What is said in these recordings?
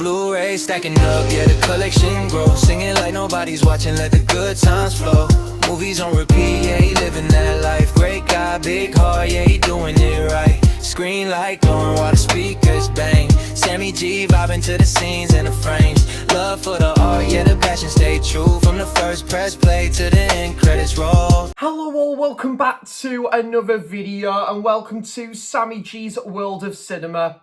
Blu-ray stacking up, yeah, the collection grows. Singing like nobody's watching, let the good times flow. Movies on repeat, yeah, he living that life. Great guy, big heart, yeah, he doing it right. Screen light glowing while the speakers bang. Sammy G vibing to the scenes and the frames. Love for the art, yeah, the passion stay true. From the first press play to the end credits roll. Hello all, welcome back to another video and welcome to Sammy G's World of Cinema.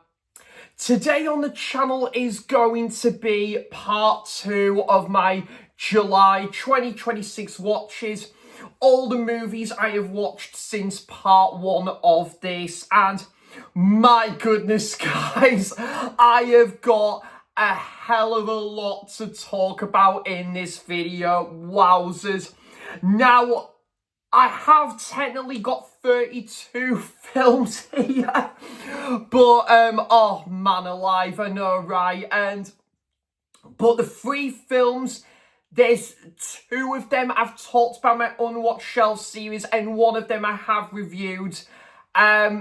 Today on the channel is going to be part 2 of my July 2026 watches. All the movies I have watched since part 1 of this, and my goodness guys, I have got a hell of a lot to talk about in this video, wowzers. Now, I have technically got 32 films here, but oh man alive, I know, right? But the 3 films, there's 2 of them I've talked about my Unwatched Shelf series, and 1 of them I have reviewed. I'll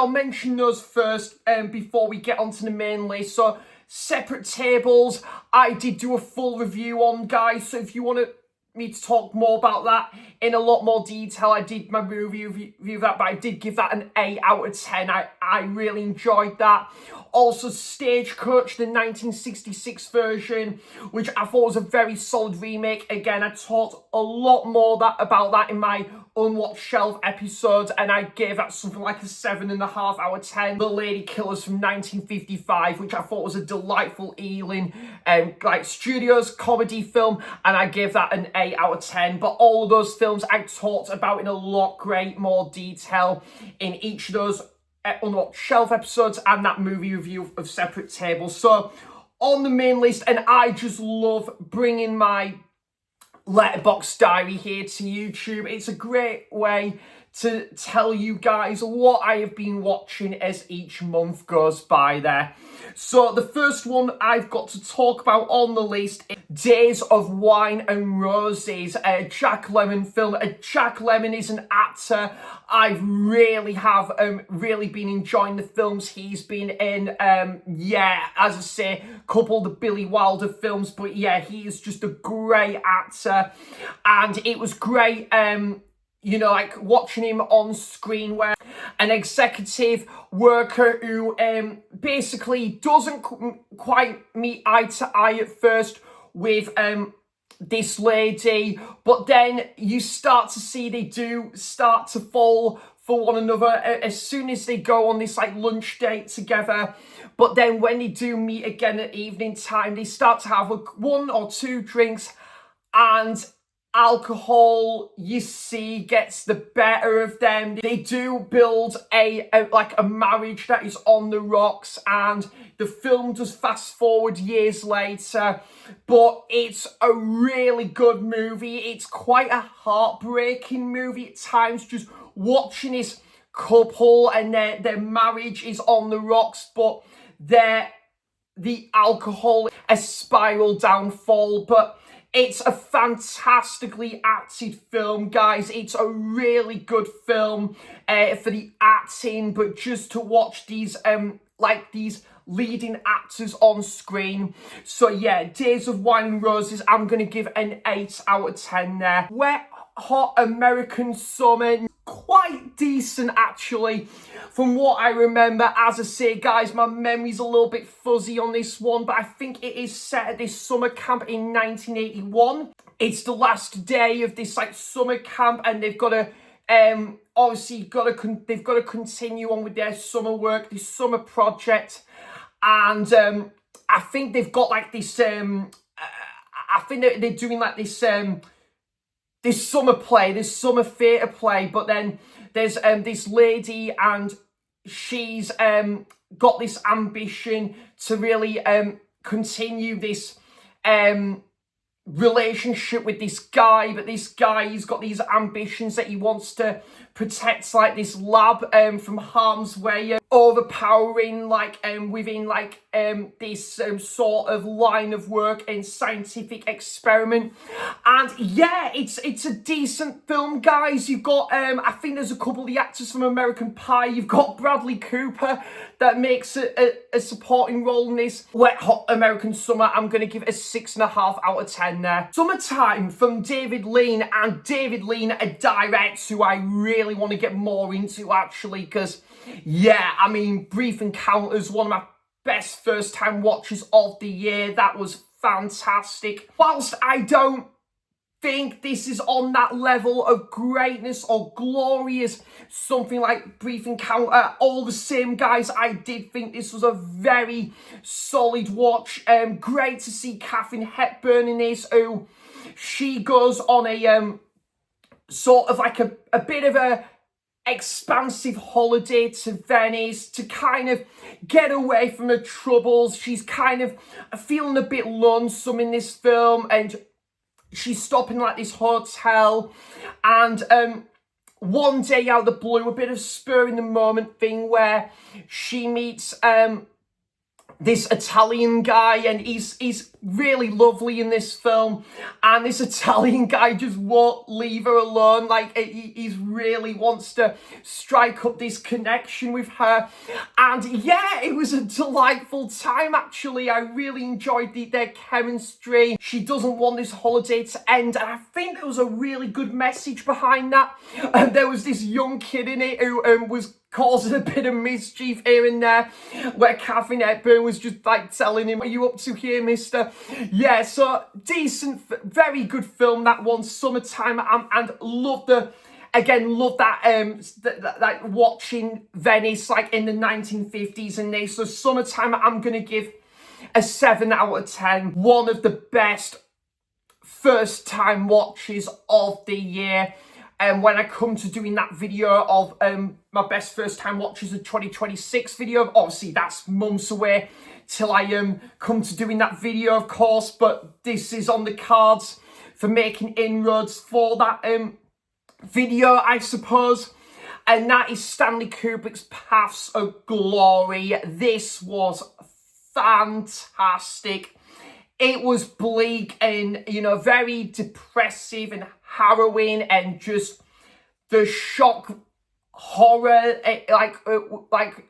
mention those first before we get onto the main list. So, Separate Tables, I did do a full review on, guys, so if you want me to talk more about that in a lot more detail, I did my review of that, but I did give that an 8 out of 10. I really enjoyed that. Also, Stagecoach, the 1966 version, which I thought was a very solid remake. Again, I talked a lot more about that in my Unwatched Shelf episode, and I gave that something like a 7.5 out of 10. The Lady Killers from 1955, which I thought was a delightful Ealing Studios comedy film, and I gave that an 8 out of 10. But all of those films I talked about in a lot more detail in each of those Unwatched Shelf episodes and that movie review of Separate Tables. So on the main list, and I just love bringing my Letterboxd diary here to YouTube. It's a great way to tell you guys what I have been watching as each month goes by there. So the first one I've got to talk about on the list is Days of Wine and Roses, a Jack Lemmon film. Jack Lemmon is an actor. I really have been enjoying the films he's been in. Yeah, as I say, a couple of the Billy Wilder films, but yeah, he is just a great actor. And it was great, you know, like watching him on screen where an executive worker who basically doesn't quite meet eye to eye at first with this lady, but then you start to see they do start to fall for one another as soon as they go on this like lunch date together. But then when they do meet again at evening time, they start to have 1 or 2 drinks, and alcohol, you see, gets the better of them. They do build a marriage that is on the rocks, and the film does fast forward years later, but it's a really good movie. It's quite a heartbreaking movie at times, just watching this couple and their marriage is on the rocks, but the alcohol, a spiral downfall. But it's a fantastically acted film, guys. It's a really good film for the acting, but just to watch these these leading actors on screen. So yeah, Days of Wine and Roses, I'm going to give an 8 out of 10 there. Wet Hot American Summer, quite decent actually from what I remember. As I say, guys, my memory's a little bit fuzzy on this one, but I think it is set at this summer camp in 1981. It's the last day of this summer camp, and they've got to they've got to continue on with their summer work, this summer project. And I think they've got this I think they're doing this summer play, this summer theatre play, but then there's this lady, and she's got this ambition to really continue this relationship with this guy, but this guy, he's got these ambitions that he wants to protects like this lab from harm's way, overpowering like within like this sort of line of work and scientific experiment. And yeah, it's a decent film, guys. You've got I think there's a couple of the actors from American Pie. You've got Bradley Cooper that makes a supporting role in this. Wet Hot American Summer, I'm gonna give it a 6.5 out of 10 there. Summertime from David Lean, and David Lean, a director who I really want to get more into actually, because yeah, I mean, Brief Encounters, one of my best first time watches of the year. That was fantastic. Whilst I don't think this is on that level of greatness or glory as something like Brief Encounter, all the same, guys, I did think this was a very solid watch. Great to see Katharine Hepburn in this, who she goes on a sort of like a bit of a expansive holiday to Venice to kind of get away from her troubles. She's kind of feeling a bit lonesome in this film, and she's stopping like this hotel, and one day out of the blue, a bit of spur in the moment thing where she meets this Italian guy, and he's really lovely in this film, and this Italian guy just won't leave her alone. Like, he really wants to strike up this connection with her, and yeah, it was a delightful time actually. I really enjoyed their chemistry. She doesn't want this holiday to end, and I think there was a really good message behind that. There was this young kid in it who was causing a bit of mischief here and there, where Katharine Hepburn was just like telling him, "What are you up to here, mister?" Yeah, so decent, very good film, that one, Summertime, and love that like watching Venice like in the 1950s and this. So Summertime, I'm gonna give a 7 out of 10. One of the best first time watches of the year. And when I come to doing that video of my best first time watches of 2026 video, obviously that's months away till I come to doing that video, of course, but this is on the cards for making inroads for that video, I suppose. And that is Stanley Kubrick's Paths of Glory. This was fantastic. It was bleak and, you know, very depressive and harrowing, and just the shock horror, like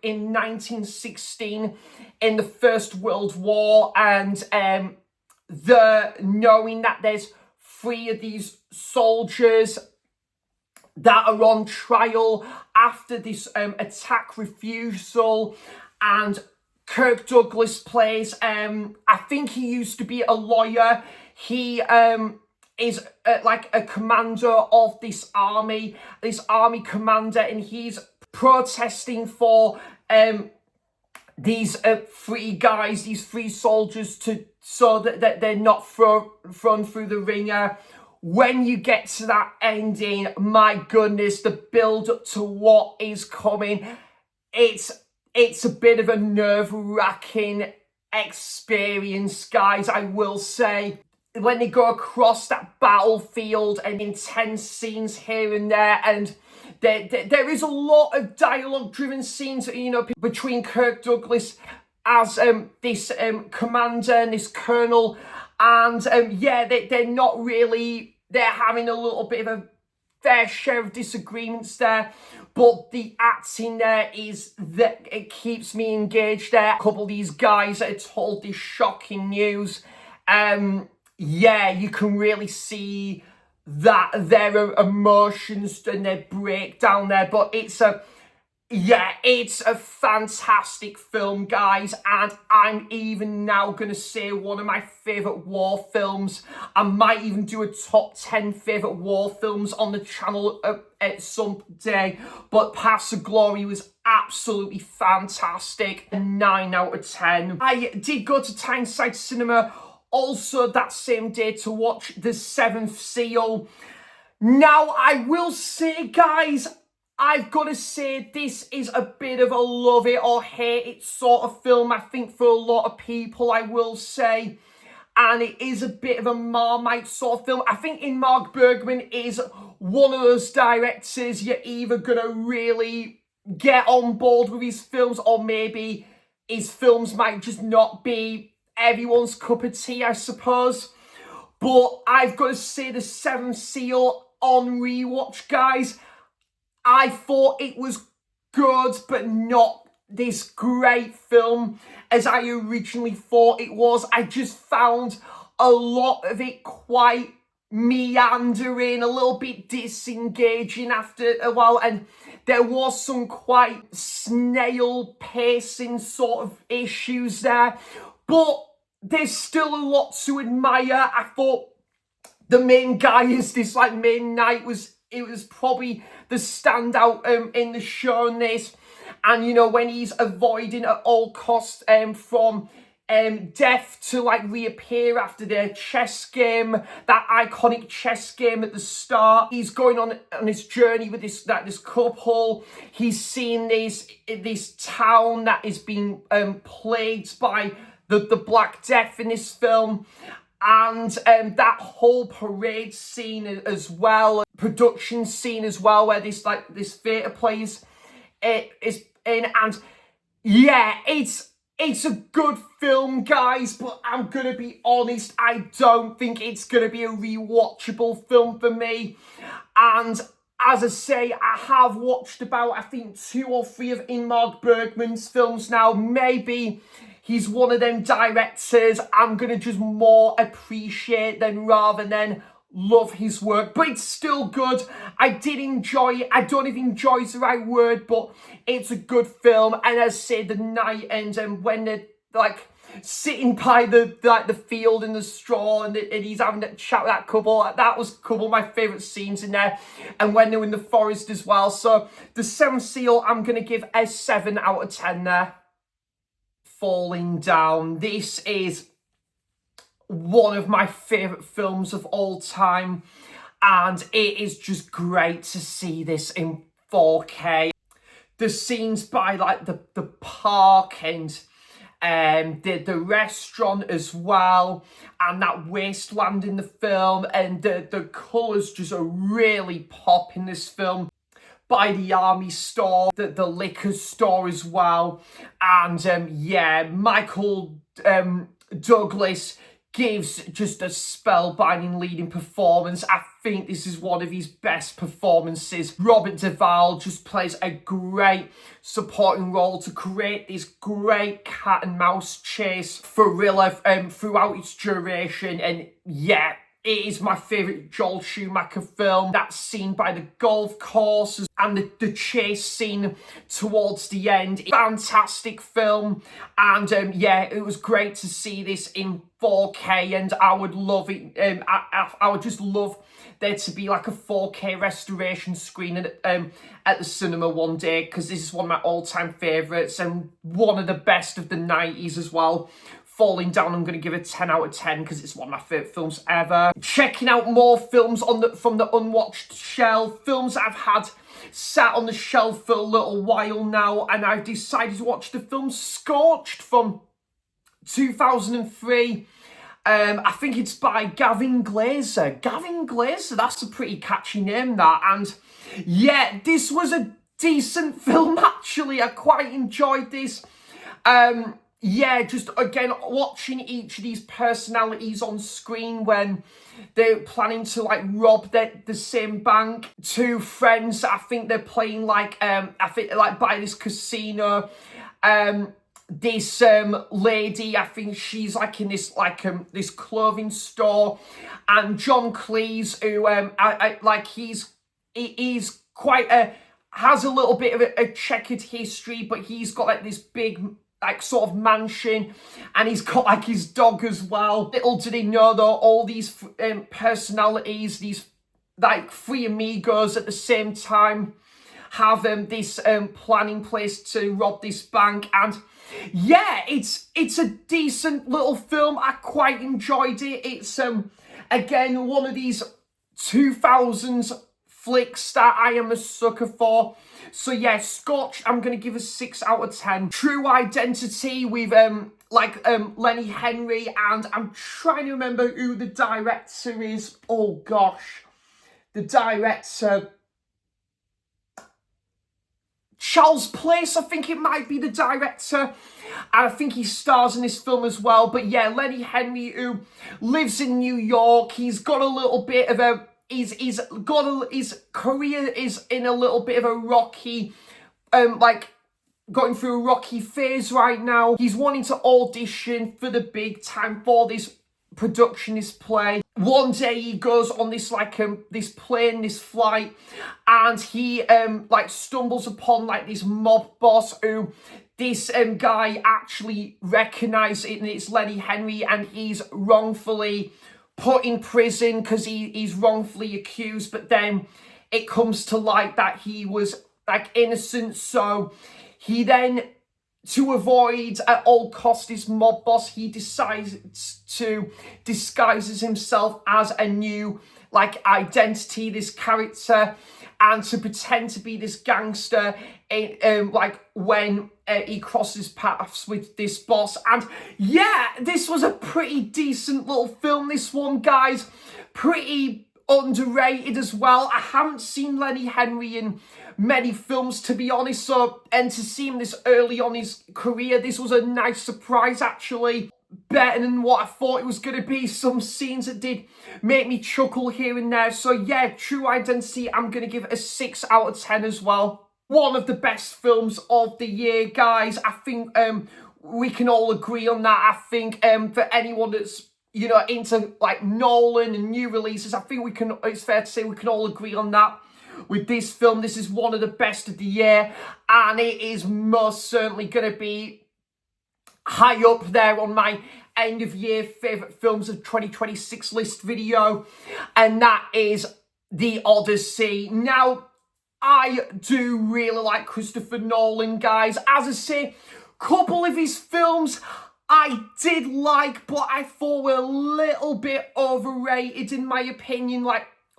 in 1916 in the First World War, and the knowing that there's 3 of these soldiers that are on trial after this attack refusal, and Kirk Douglas plays, I think he used to be a lawyer. He is like a commander of this army commander, and he's protesting for these 3 guys, these 3 soldiers, so that they're not thrown through the ringer. When you get to that ending, my goodness, the build up to what is coming, it's a bit of a nerve-wracking experience, guys, I will say. When they go across that battlefield and intense scenes here and there, and there is a lot of dialogue-driven scenes, you know, between Kirk Douglas as this commander and this colonel, and yeah, they're not really, they're having a little bit of a fair share of disagreements there, but the acting there is that it keeps me engaged there. A couple of these guys that are told this shocking news, yeah, you can really see that their emotions and their breakdown there, but it's a fantastic film, guys, and I'm even now going to say one of my favourite war films. I might even do a top 10 favourite war films on the channel at some day, but Paths of Glory was absolutely fantastic. A 9 out of 10. I did go to Tyneside Cinema also that same day to watch The Seventh Seal. Now, I will say, guys, I've got to say this is a bit of a love it or hate it sort of film, I think, for a lot of people, I will say. and it is a bit of a Marmite sort of film. I think Ingmar Bergman is one of those directors you're either gonna really get on board with his films, or maybe his films might just not be everyone's cup of tea, I suppose. But I've got to say, The Seventh Seal on rewatch, guys, I thought it was good, but not this great film as I originally thought it was. I just found a lot of it quite meandering, a little bit disengaging after a while, and there was some quite snail pacing sort of issues there, but there's still a lot to admire. I thought the main guy is this like main knight was probably the standout in the show in this. And you know, when he's avoiding at all costs from death to like reappear after their chess game, that iconic chess game at the start. He's going on his journey with this couple. He's seeing this town that is being plagued by the Black Death in this film. And that whole parade scene as well, production scene as well, where this theatre plays is in, and yeah, it's a good film, guys, but I'm gonna be honest, I don't think it's gonna be a rewatchable film for me. And as I say, I have watched about, I think, 2 or 3 of Ingmar Bergman's films now. Maybe he's one of them directors I'm going to just more appreciate than rather than love his work. But it's still good. I did enjoy it. I don't know if enjoy is the right word, but it's a good film. And as I say, the night and when they're like sitting by the field in the straw and he's having a chat with that couple, that was a couple of my favourite scenes in there. And when they're in the forest as well. So The Seventh Seal, I'm going to give a 7 out of 10 there. Falling Down. This is one of my favourite films of all time, and it is just great to see this in 4K. The scenes by like the park and the restaurant as well, and that wasteland in the film, and the colours just are really pop in this film. By the army store, the liquor store as well. And yeah, Michael Douglas gives just a spellbinding leading performance. I think this is one of his best performances. Robert Duvall just plays a great supporting role to create this great cat and mouse chase thriller throughout its duration. And yeah, it is my favourite Joel Schumacher film. That scene by the golf course and the chase scene towards the end. Fantastic film. And yeah, it was great to see this in 4K, and I would love it. I would just love there to be like a 4K restoration screen at the cinema one day, because this is one of my all-time favourites and one of the best of the 90s as well. Falling Down, I'm going to give it 10 out of 10 because it's one of my favourite films ever. Checking out more films from the unwatched shelf. Films that I've had sat on the shelf for a little while now, and I've decided to watch the film Scorched from 2003. I think it's by Gavin Glazer. Gavin Glazer, that's a pretty catchy name, that. And yeah, this was a decent film, actually. I quite enjoyed this. Yeah, just again, watching each of these personalities on screen when they're planning to like rob the same bank. 2 friends, I think they're playing like, I think like by this casino. This lady, I think she's like in this this clothing store, and John Cleese, who I like, he's quite has a little bit of a checkered history, but he's got like this big like sort of mansion, and he's got like his dog as well. Little did he know though, all these personalities, these like 3 amigos at the same time have this plan in place to rob this bank. And yeah, it's a decent little film. I quite enjoyed it. It's again one of these 2000s flicks that I am a sucker for. So yeah, Scorched, I'm going to give a 6 out of 10. True Identity with Lenny Henry, and I'm trying to remember who the director is. Oh gosh, the director, Charles Place, I think it might be the director, and I think he stars in this film as well. But yeah, Lenny Henry, who lives in New York, he's got a little bit of a, his career is in a little bit of a rocky, going through a rocky phase right now. He's wanting to audition for the big time for this production, this play. One day he goes on this this plane, this flight, and he stumbles upon this mob boss who this guy actually recognizes it, and it's Lenny Henry, and he's wrongfully put in prison because he's wrongfully accused. But then it comes to light that he was innocent, so he then, to avoid at all costs his mob boss, he decides to disguises himself as a new identity, this character, and to pretend to be this gangster when he crosses paths with this boss. And yeah, this was a pretty decent little film, this one, guys. Pretty underrated as well. I haven't seen Lenny Henry in many films, to be honest, and to see him this early on his career, this was a nice surprise, actually. Better than what I thought it was going to be. Some scenes that did make me chuckle here and there. So yeah, True Identity, I'm going to give it a 6 out of 10 as well. One of the best films of the year, guys. I think we can all agree on that. I think for anyone that's into Nolan and new releases, I think it's fair to say we can all agree on that. With this film, this is one of the best of the year, and it is most certainly going to be high up there on my end of year favourite films of 2026 list video, and that is The Odyssey. Now, I do really like Christopher Nolan, guys. As I say, a couple of his films I did like, but I thought were a little bit overrated in my opinion.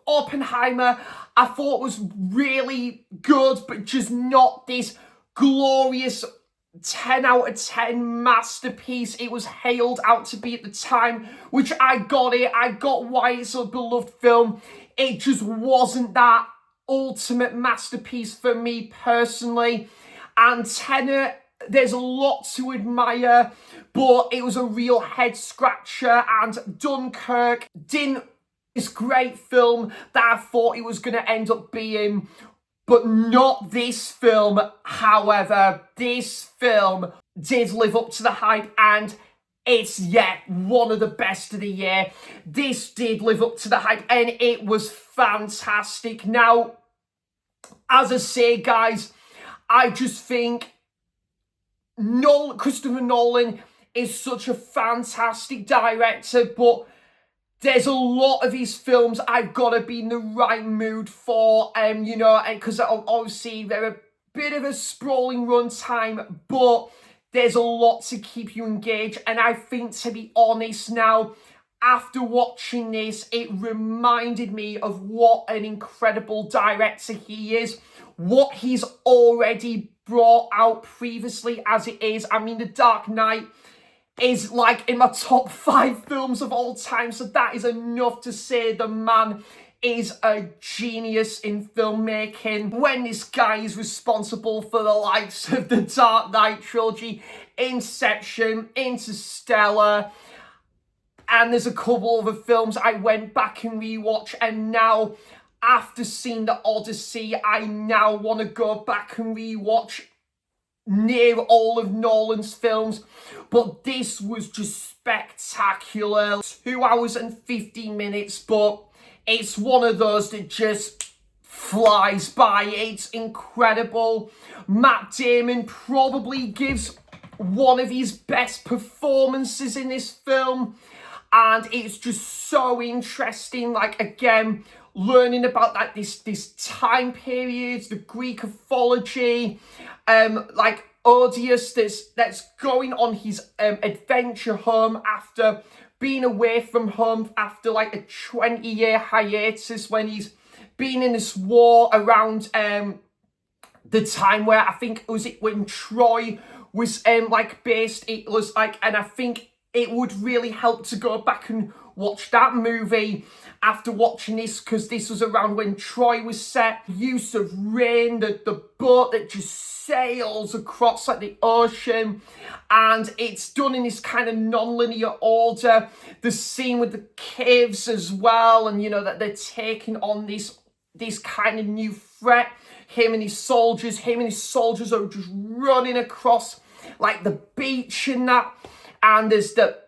Oppenheimer, I thought was really good, but just not this glorious 10 out of 10 masterpiece it was hailed out to be at the time, which I got it. I got why it's a beloved film. It just wasn't that ultimate masterpiece for me personally. And Tenet, there's a lot to admire, but it was a real head scratcher. And Dunkirk didn't this great film that I thought it was going to end up being, but not this film. However, this film did live up to the hype, and it's, one of the best of the year. This did live up to the hype, and it was fantastic. Now, as I say, guys, I just think Christopher Nolan is such a fantastic director, but there's a lot of his films I've got to be in the right mood for, and because obviously they're a bit of a sprawling runtime, but there's a lot to keep you engaged. And I think, to be honest now, after watching this, it reminded me of what an incredible director he is, what he's already brought out previously as it is. I mean, The Dark Knight is in my top 5 films of all time, so that is enough to say the man is a genius in filmmaking. When this guy is responsible for the likes of the Dark Knight trilogy, Inception, Interstellar, and there's a couple other films I went back and rewatched, and now after seeing The Odyssey, I now want to go back and rewatch near all of Nolan's films. But this was just spectacular. 2 hours and 15 minutes, but it's one of those that just flies by. It's incredible. Matt Damon probably gives one of his best performances in this film, and it's just so interesting. Again, learning about this time period, the Greek mythology, Odysseus that's going on his adventure home after being away from home after a 20-year hiatus, when he's been in this war around the time where I think when Troy was like based, it was like, and I think it would really help to go back and watch that movie after watching this, because this was around when Troy was set. Use of rain, the boat that just sails across like the ocean, and it's done in this kind of non-linear order. The scene with the caves as well, and you know that they're taking on this kind of new threat. Him and his soldiers are just running across like the beach and that. And there's the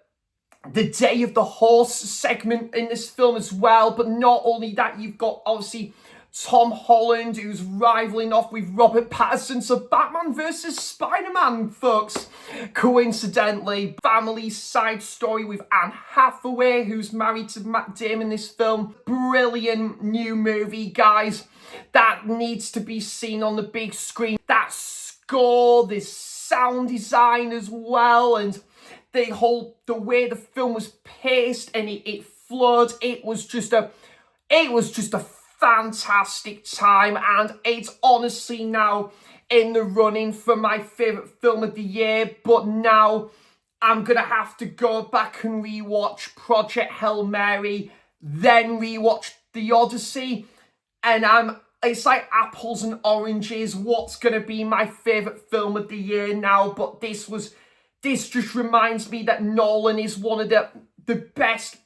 Day of the Horse segment in this film as well. But not only that, you've got obviously Tom Holland, who's rivaling off with Robert Pattinson. So Batman versus Spider-Man, folks. Coincidentally, family side story with Anne Hathaway, who's married to Matt Damon in this film. Brilliant new movie, guys. That needs to be seen on the big screen. That score, this sound design as well, and the way the film was paced and it flowed, it was just a fantastic time, and it's honestly now in the running for my favourite film of the year. But now I'm gonna have to go back and rewatch Project Hail Mary, then rewatch The Odyssey, and it's like apples and oranges. What's gonna be my favourite film of the year now? But this just reminds me that Nolan is one of the best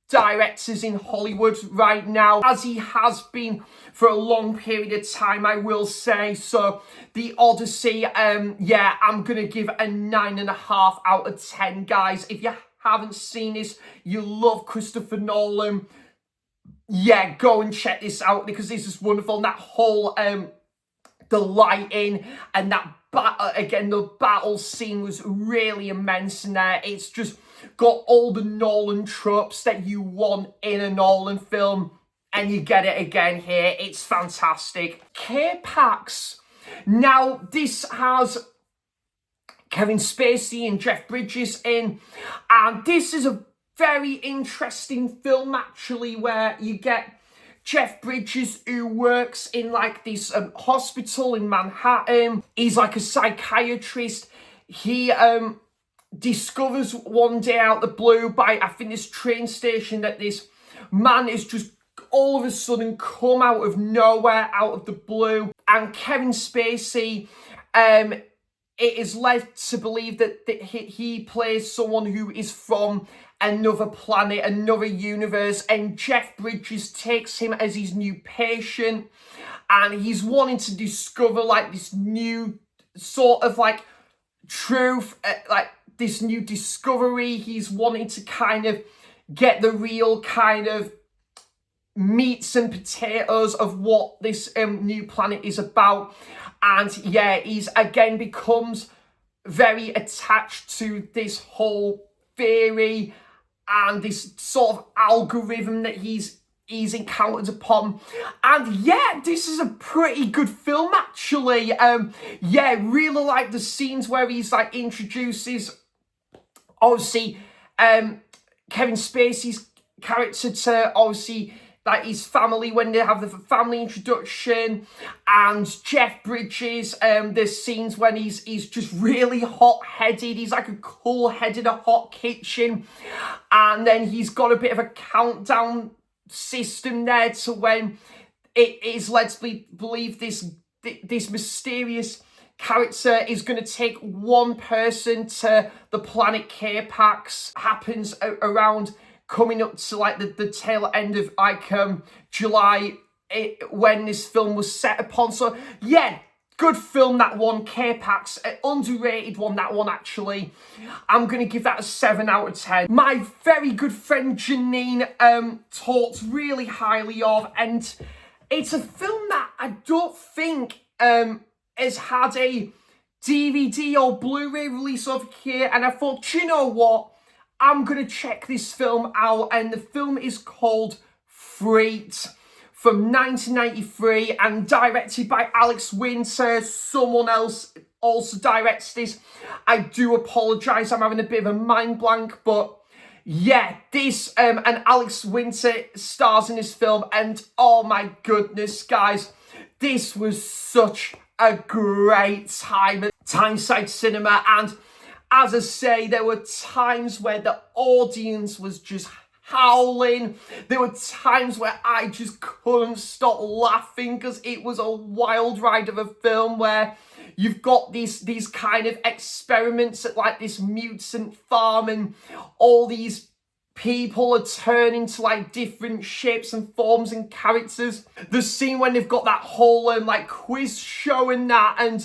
directors in Hollywood right now, as he has been for a long period of time, I will say. So The Odyssey, yeah, I'm gonna give a 9.5 out of 10, guys. If you haven't seen this, you love Christopher Nolan, yeah, go and check this out, because this is wonderful. And that whole the lighting and that the battle scene was really immense in there. It's just got all the Nolan tropes that you want in a Nolan film, and you get it again here. It's fantastic. K-Pax. Now, this has Kevin Spacey and Jeff Bridges in, and this is a very interesting film, actually, where you get Jeff Bridges, who works in like this hospital in Manhattan. He's like a psychiatrist. He discovers one day out the blue by, I think, this train station, that this man is just all of a sudden come out of nowhere, out of the blue. And Kevin Spacey, it is led to believe that he plays someone who is from another planet, another universe, and Jeff Bridges takes him as his new patient, and he's wanting to discover like this new sort of like truth, like this new discovery. He's wanting to kind of get the real kind of meats and potatoes of what this new planet is about. And yeah, he's again becomes very attached to this whole theory and this sort of algorithm that he's encountered upon. And yeah, this is a pretty good film, actually. Yeah, really like the scenes where he's like introduces, obviously, Kevin Spacey's character to obviously like his family when they have the family introduction, and Jeff Bridges, there's scenes when he's just really hot-headed. He's like a cool-headed, a hot kitchen, and then he's got a bit of a countdown system there to when it is led to believe this mysterious character is going to take one person to the planet K-Pax. Happens around coming up to like the tail end of like July, when this film was set upon. So yeah, good film, that one. K-Pax, underrated one, that one, actually. I'm gonna give that a 7 out of 10. My very good friend Janine talked really highly of, and it's a film that I don't think has had a DVD or Blu-ray release over here, and I thought, do you know what? I'm going to check this film out, and the film is called Freight from 1993 and directed by Alex Winter. Someone else also directs this. I do apologise, I'm having a bit of a mind blank, but yeah, this and Alex Winter stars in this film, and oh my goodness, guys, this was such a great time Tyneside Cinema, and as I say, there were times where the audience was just howling. There were times where I just couldn't stop laughing because it was a wild ride of a film where you've got these kind of experiments at like this mutant farm, and all these people are turning to like different shapes and forms and characters. The scene when they've got that whole like quiz show and that, and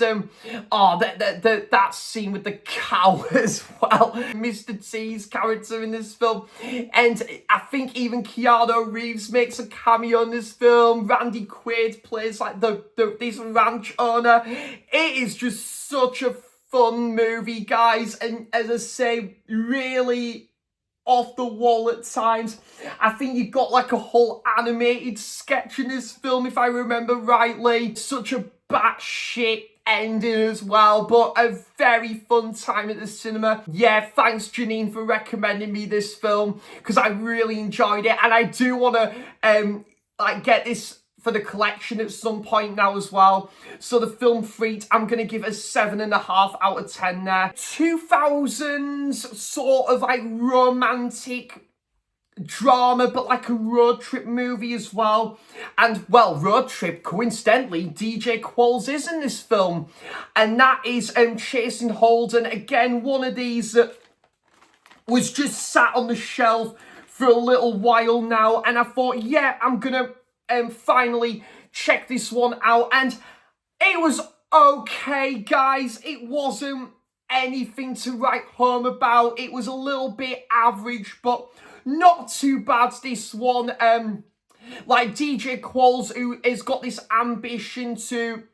that scene with the cow as well. Mr. T's character in this film, and I think even Keanu Reeves makes a cameo in this film. Randy Quaid plays like this ranch owner. It is just such a fun movie, guys, and as I say, really off the wall at times. I think you got like a whole animated sketch in this film, if I remember rightly. Such a batshit ending as well, but a very fun time at the cinema. Yeah, thanks Janine for recommending me this film, because I really enjoyed it, and I do want to get this for the collection at some point now as well. So the film Freak, I'm going to give a 7.5 out of 10 there. 2000s sort of like romantic drama, but like a road trip movie as well. And well, road trip, coincidentally, DJ Qualls is in this film, and that is Chasing Holden. Again, one of these that was just sat on the shelf for a little while now, and I thought, yeah, I'm gonna finally check this one out, and it was okay, guys. It wasn't anything to write home about. It was a little bit average, but not too bad, this one. Like DJ Qualls, who has got this ambition to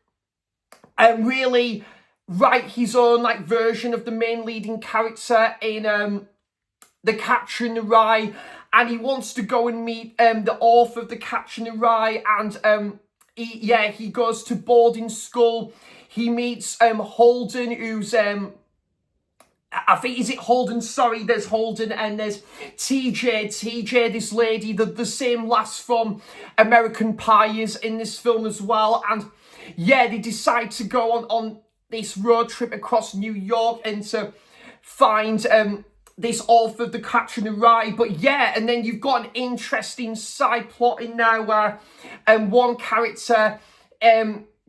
really write his own like version of the main leading character in The Catcher in the Rye, and he wants to go and meet the author of The Catcher in the Rye, and he goes to boarding school. He meets Holden, who's I think, is it Holden? Sorry, there's Holden and there's TJ. TJ, this lady, the same lass from American Pie, is in this film as well. And yeah, they decide to go on this road trip across New York and to find this author of The Catcher in the Rye. But yeah, and then you've got an interesting side plot in there where one character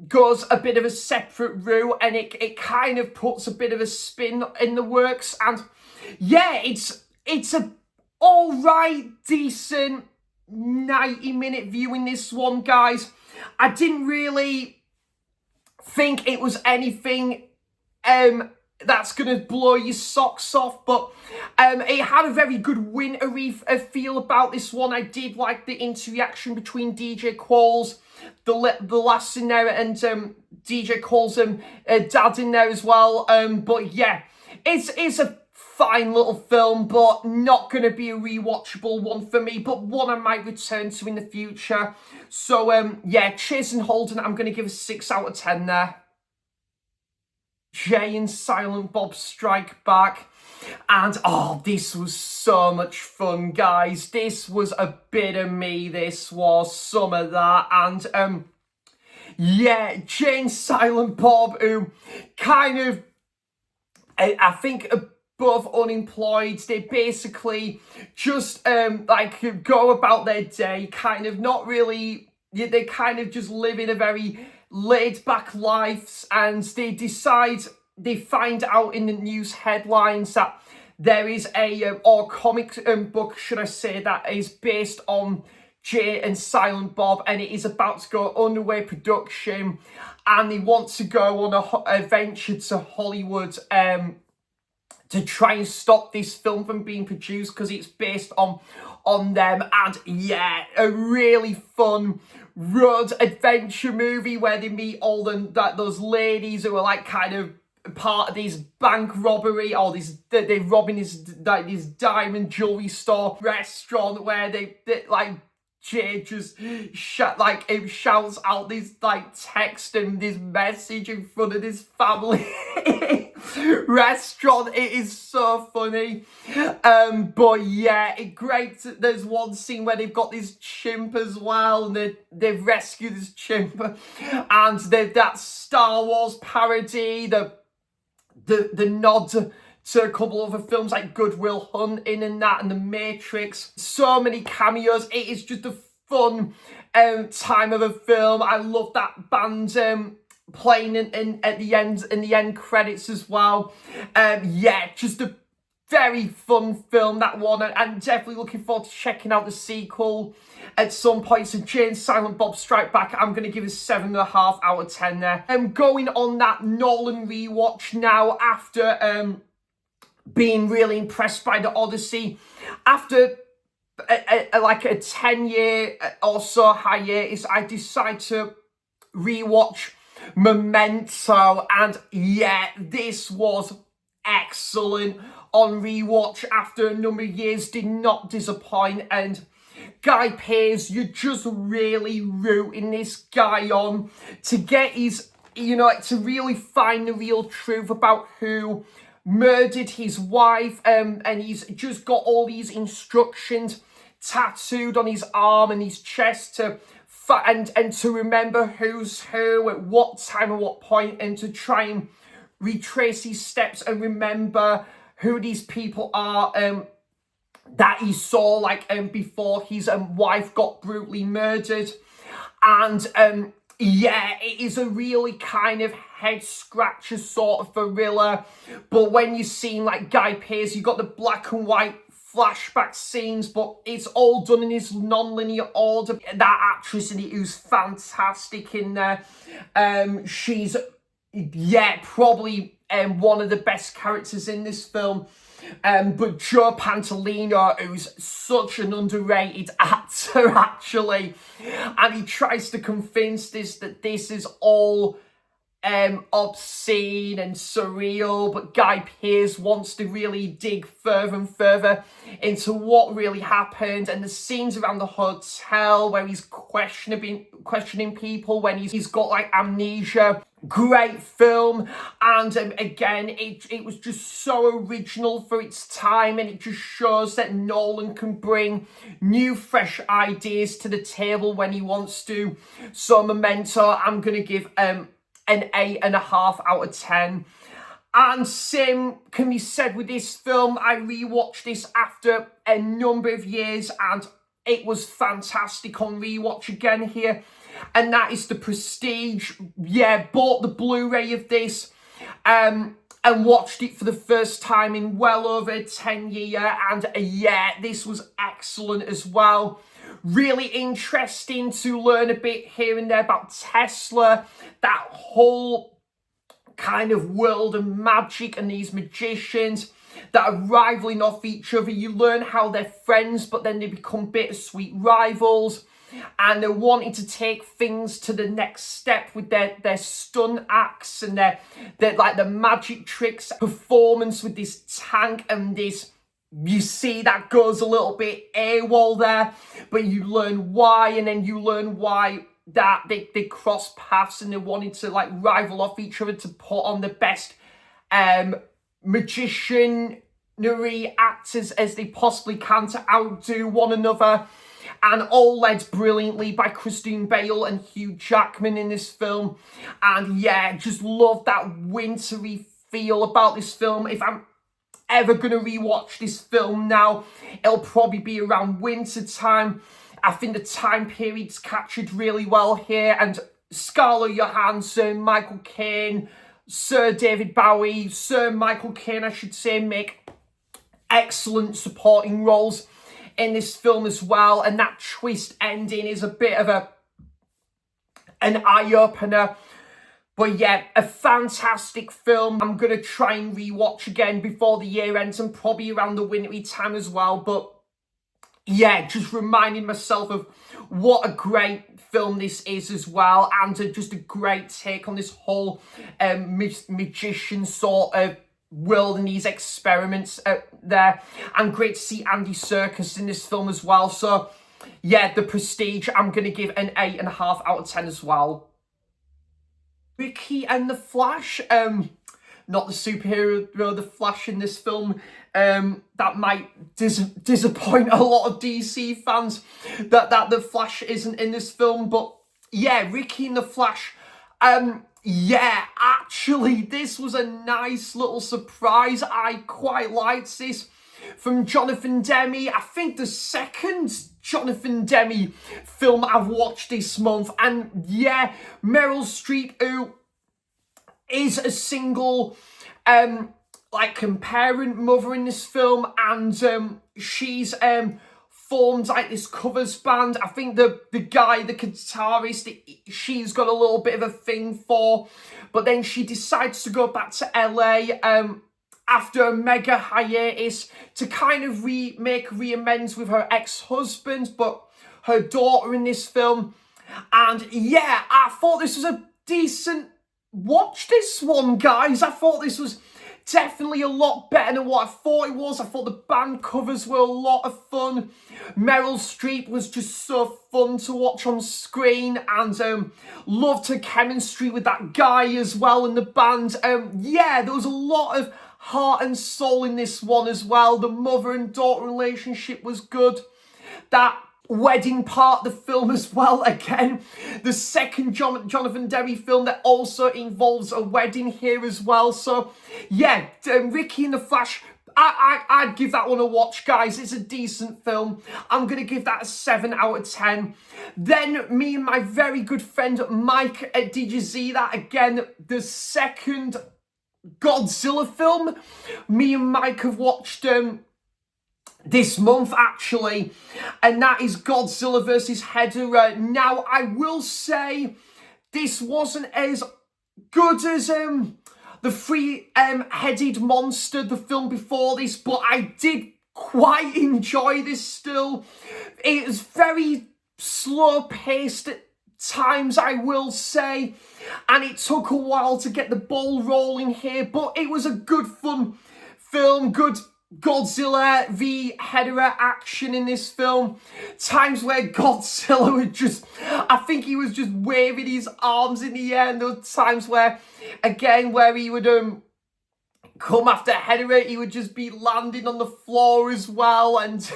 goes a bit of a separate route, and it kind of puts a bit of a spin in the works. And yeah, it's a all right, decent 90-minute viewing, this one, guys. I didn't really think it was anything that's gonna blow your socks off, but it had a very good wintry feel about this one. I did like the interaction between DJ Qualls, the lass in there, and DJ Qualls' dad in there as well. But yeah, it's a fine little film, but not going to be a rewatchable one for me, but one I might return to in the future. So yeah, Chasing Holden, I'm going to give a 6 out of 10 there. Jay and Silent Bob Strike Back. And oh, this was so much fun, guys. This was a bit of me. This was some of that. And yeah, Jay and Silent Bob, who kind of, I think, both unemployed. They basically just like go about their day, kind of not really, they kind of just live in a very laid back lives, and they find out in the news headlines that there is or comic book, should I say, that is based on Jay and Silent Bob, and it is about to go underway production, and they want to go on a venture to Hollywood to try and stop this film from being produced because it's based on them. And yeah, a really fun road adventure movie where they meet all those ladies who are like kind of part of this bank robbery, or they're robbing this diamond jewelry store restaurant where they like Jay just shouts out this like text and this message in front of this family restaurant. It is so funny. But yeah, great. There's one scene where they've got this chimp as well, and they've rescued this chimp, and they've that Star Wars parody, the the nod to a couple other films like Good Will Hunting and that, and The Matrix. So many cameos. It is just a fun time of a film. I love that band playing in at the end credits as well. Yeah, just a very fun film, that one, and definitely looking forward to checking out the sequel at some point. So Jane Silent Bob Strike Back, I'm going to give a 7.5 out of 10 there. Going on that Nolan rewatch now, after being really impressed by the Odyssey, after like a 10-year or so hiatus, I decided to rewatch Memento, and yeah, this was excellent on rewatch after a number of years. Did not disappoint, and Guy Pearce, you're just really rooting this guy on to get his, to really find the real truth about who murdered his wife, and he's just got all these instructions tattooed on his arm and his chest to and to remember who's who at what time and what point, and to try and retrace his steps and remember who these people are that he saw before his wife got brutally murdered. And yeah, it is a really kind of head scratcher sort of thriller. But when you're seeing like Guy Pearce, you've got the black and white flashback scenes, but it's all done in his non-linear order. That actress in it, who's fantastic in there. She's, yeah, probably one of the best characters in this film. But Joe Pantoliano, who's such an underrated actor, actually, and he tries to convince that this is all obscene and surreal, but Guy Pearce wants to really dig further and further into what really happened, and the scenes around the hotel where he's questioning people when he's got like amnesia. Great film, and again, it was just so original for its time, and it just shows that Nolan can bring new, fresh ideas to the table when he wants to. So Memento, I'm gonna give an 8.5 out of 10. And same can be said with this film. I rewatched this after a number of years, and it was fantastic on rewatch again here. And that is The Prestige. Yeah, bought the Blu-ray of this and watched it for the first time in well over 10 years. And yeah, this was excellent as well. Really interesting to learn a bit here and there about Tesla, that whole kind of world of magic and these magicians that are rivaling off each other. You learn how they're friends, but then they become bittersweet rivals, and they're wanting to take things to the next step with their stunt acts and their like the magic tricks performance with this tank, and this, you see that goes a little bit AWOL there, but you learn why, and then you learn why that they cross paths and they wanted to like rival off each other to put on the best magicianry actors as they possibly can to outdo one another. And all led brilliantly by Christine Bale and Hugh Jackman in this film. And yeah, just love that wintry feel about this film. If I'm ever going to rewatch this film now, it'll probably be around winter time. I think the time period's captured really well here. And Scarlett Johansson, Michael Caine, Sir David Bowie, Sir Michael Caine, I should say, make excellent supporting roles in this film as well. And that twist ending is a bit of an eye-opener. But yeah, a fantastic film. I'm going to try and rewatch again before the year ends, and probably around the wintry time as well. But yeah, just reminding myself of what a great film this is as well, and just a great take on this whole magician sort of world and these experiments there. And great to see Andy Serkis in this film as well. So yeah, The Prestige, I'm going to give an 8.5 out of 10 as well. Ricky and the Flash, not the superhero, the Flash in this film. That might disappoint a lot of DC fans that the Flash isn't in this film. But yeah, Ricky and the Flash, yeah, actually, this was a nice little surprise. I quite liked this from Jonathan Demme. I think the second Jonathan Demme film I've watched this month. And yeah, Meryl Streep, who is a single, parent mother in this film, and she's formed like this covers band. I think the guy, the guitarist, she's got a little bit of a thing for, but then she decides to go back to LA after a mega hiatus to kind of make reamends with her ex-husband, but her daughter in this film. And yeah, I thought this was a decent watch, this one, guys. I thought this was definitely a lot better than what I thought it was. I thought the band covers were a lot of fun. Meryl Streep was just so fun to watch on screen, and loved her chemistry with that guy as well in the band. Yeah, there was a lot of heart and soul in this one as well. The mother and daughter relationship was good. That wedding part of the film as well, again, the second Jonathan Demme film that also involves a wedding here as well. So yeah, Ricky and the Flash, I'd give that one a watch, guys. It's a decent film. I'm going to give that a 7 out of 10. Then me and my very good friend Mike, did you see that? Again, the second Godzilla film me and Mike have watched this month, actually, and that is Godzilla versus Hedorah. Now, I will say this wasn't as good as the three-headed monster, the film before this, but I did quite enjoy this still. It was very slow-paced at times, I will say, and it took a while to get the ball rolling here, but it was a good, fun film, good Godzilla v Hedorah action in this film. Times where Godzilla would just, I think he was just waving his arms in the air, and there were times where, again, where he would come after Hedorah, he would just be landing on the floor as well, and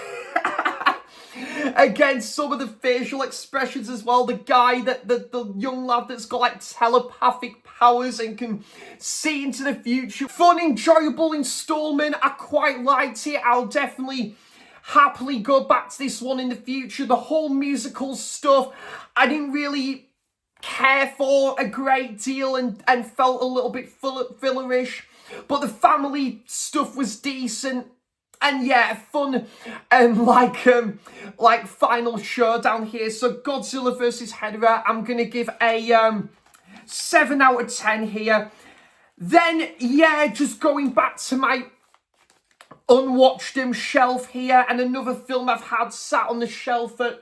again, some of the facial expressions as well. The guy, the young lad that's got like telepathic powers and can see into the future. Fun, enjoyable installment. I quite liked it. I'll definitely happily go back to this one in the future. The whole musical stuff, I didn't really care for a great deal and felt a little bit fillerish. But the family stuff was decent. And yeah, fun, like final showdown here. So Godzilla versus Hedorah, I'm going to give a 7 out of 10 here. Then, yeah, just going back to my unwatched shelf here, and another film I've had sat on the shelf for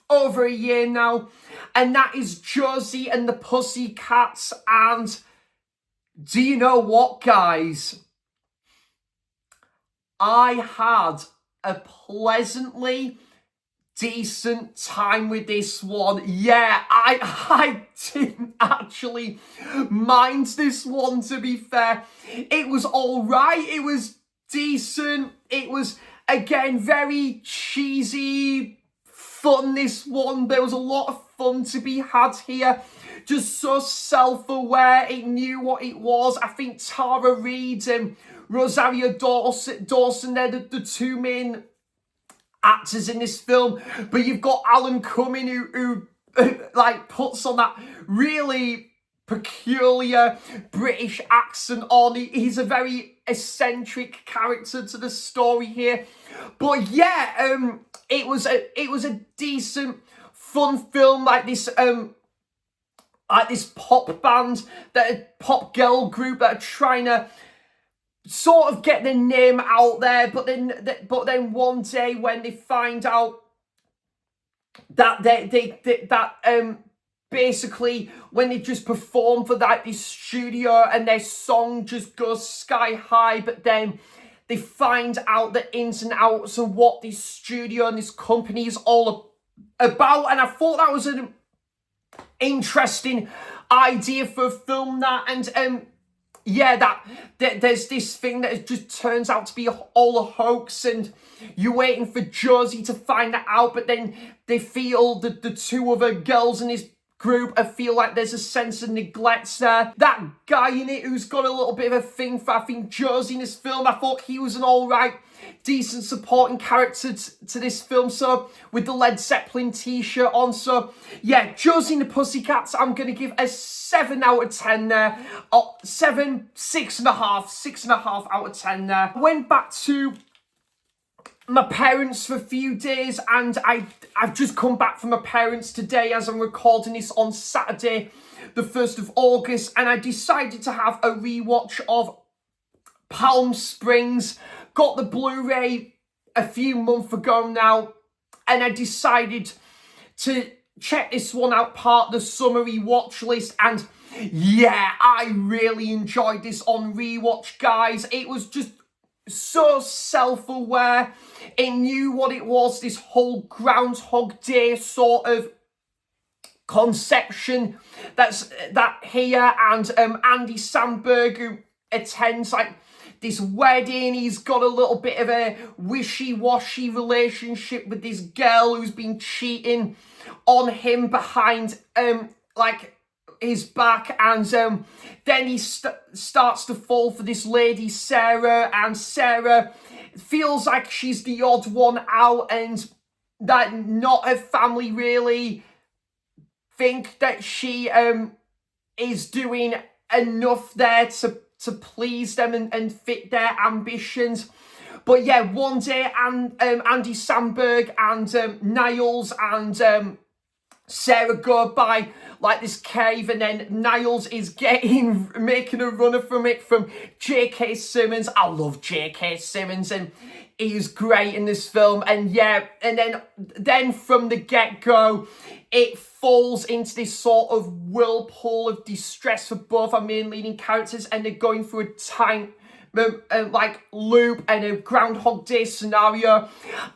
over a year now, and that is Josie and the Pussycats. And do you know what, guys? I had a pleasantly decent time with this one. Yeah, I didn't actually mind this one, to be fair. It was all right. It was decent. It was, again, very cheesy fun, this one. There was a lot of fun to be had here. Just so self-aware. It knew what it was. I think Tara Reid and Rosario Dawson, they're the two main actors in this film. But you've got Alan Cumming who like puts on that really peculiar British accent on. He's a very eccentric character to the story here. But yeah, it was a decent, fun film, like this pop band, that a pop girl group that are trying to sort of get their name out there, but then one day when they find out that basically when they just perform for this studio and their song just goes sky high, but then they find out the ins and outs of what this studio and this company is all about. And I thought that was an interesting idea for a film, that, and yeah, that there's this thing that just turns out to be all a hoax, and you're waiting for Josie to find that out, but then they feel that the two other girls in this group. I feel like there's a sense of neglect there. That guy in it who's got a little bit of a thing for, I think, Josie in this film, I thought he was an alright, decent supporting character to this film, so with the Led Zeppelin t-shirt on. So yeah, Josie and the Pussycats, I'm going to give a 7 out of 10 there. 6.5 out of 10 there. I went back to my parents for a few days, and I've just come back from my parents today as I'm recording this on Saturday, the 1st of August, and I decided to have a rewatch of Palm Springs. Got the Blu-ray a few months ago now, and I decided to check this one out, part of the summary watch list, and yeah, I really enjoyed this on rewatch, guys. It was just so self-aware. It knew what it was, this whole Groundhog Day sort of conception that here, and Andy Samberg, who attends like this wedding, he's got a little bit of a wishy-washy relationship with this girl who's been cheating on him behind like his back, and then he starts to fall for this lady Sarah, and Sarah feels like she's the odd one out, and that not her family really think that she is doing enough there to please them and fit their ambitions. But yeah, one day Andy Samberg and Niles and Sarah go by like this cave, and then Niles is making a runner from it from J.K. Simmons. I love J.K. Simmons, and he's great in this film. And yeah, and then from the get-go, it falls into this sort of whirlpool of distress for both our main leading characters, and they're going through a time like loop and a Groundhog Day scenario,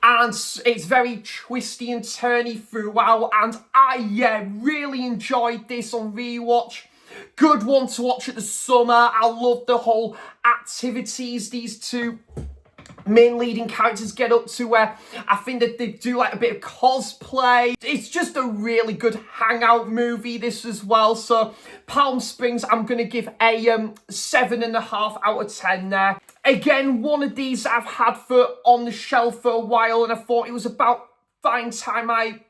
and it's very twisty and turny throughout, and I really enjoyed this on rewatch. Good one to watch at the summer. I love the whole activities these two main leading characters get up to, where I think that they do like a bit of cosplay. It's just a really good hangout movie, this as well. So Palm Springs, I'm going to give a 7.5 out of 10 there. Again, one of these I've had on the shelf for a while, and I thought it was about fine time I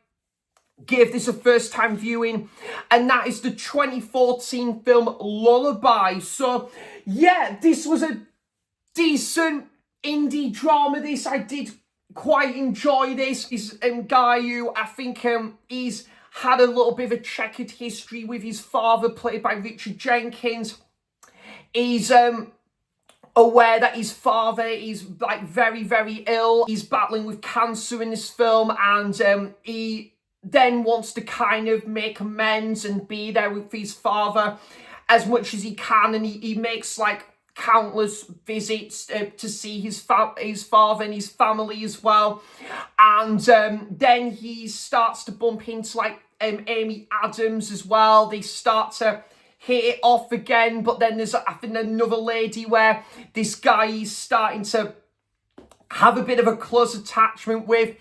gave this a first time viewing, and that is the 2014 film Lullaby. So yeah, this was a decent indie drama. This, I did quite enjoy this. Is guy who I think he's had a little bit of a checkered history with his father, played by Richard Jenkins. He's aware that his father is like very, very ill. He's battling with cancer in this film, and he then wants to kind of make amends and be there with his father as much as he can, and he makes like countless visits to see his father and his family as well, and then he starts to bump into like Amy Adams as well. They start to hit it off again, but then there's I think another lady where this guy is starting to have a bit of a close attachment with,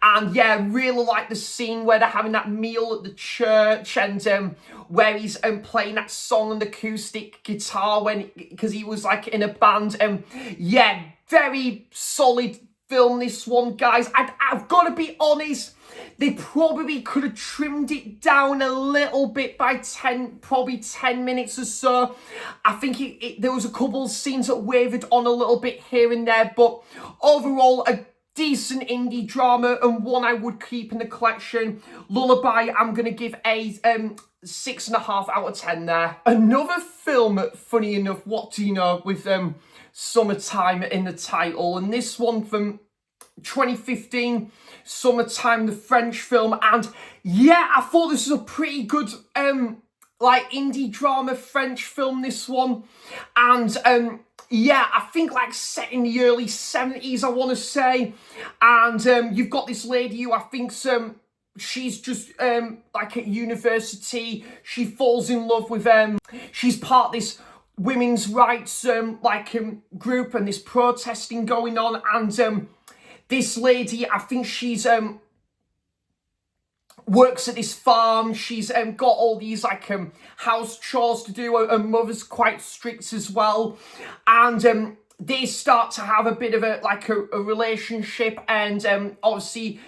and yeah, really like the scene where they're having that meal at the church, and where he's playing that song on the acoustic guitar because he was like in a band. Yeah, very solid film, this one, guys. I've got to be honest, they probably could have trimmed it down a little bit by 10 minutes or so. I think there was a couple of scenes that wavered on a little bit here and there, but overall, a decent indie drama, and one I would keep in the collection. Lullaby, I'm going to give a 6.5 out of 10 there. Another film, funny enough, what do you know, with summertime in the title, and this one from 2015, Summertime, the French film. And yeah, I thought this was a pretty good like indie drama French film, this one. And yeah, I think like set in the early 70s, I want to say. And you've got this lady who I think's she's just like at university. She falls in love with she's part of this women's rights group, and this protesting going on, and this lady, I think she's works at this farm. She's got all these like house chores to do. Her mother's quite strict as well, and they start to have a bit of a relationship, and obviously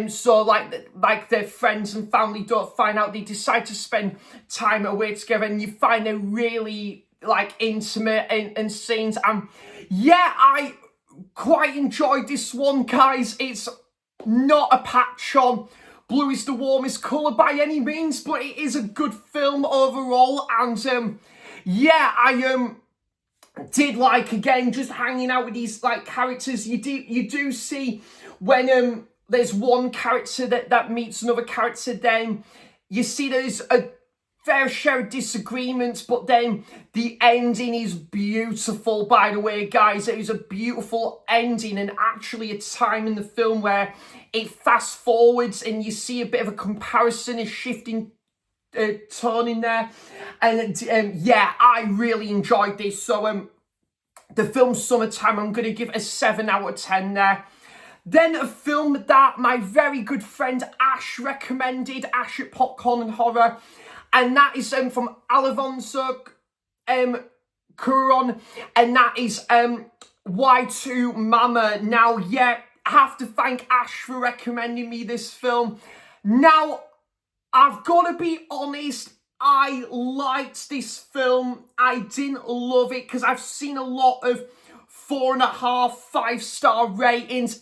so like their friends and family don't find out. They decide to spend time away together, and you find they're really like intimate and scenes. And yeah, I quite enjoyed this one, guys. It's not a patch on blue is the warmest colour by any means, but it is a good film overall. And yeah, I did like, again, just hanging out with these like characters. You do see when there's one character that meets another character, then you see there's a fair share of disagreements, but then the ending is beautiful, by the way, guys. It is a beautiful ending, and actually a time in the film where it fast forwards and you see a bit of a comparison, a shifting tone in there. And yeah, I really enjoyed this. So the film Summertime, I'm going to give a 7 out of 10 there. Then a film that my very good friend Ash recommended, Ash at Popcorn and Horror, and that is from Alfonso Cuarón, and that is Y2 Mama. Now, yeah, I have to thank Ash for recommending me this film. Now, I've got to be honest, I liked this film. I didn't love it because I've seen a lot of 4.5, 5-star ratings.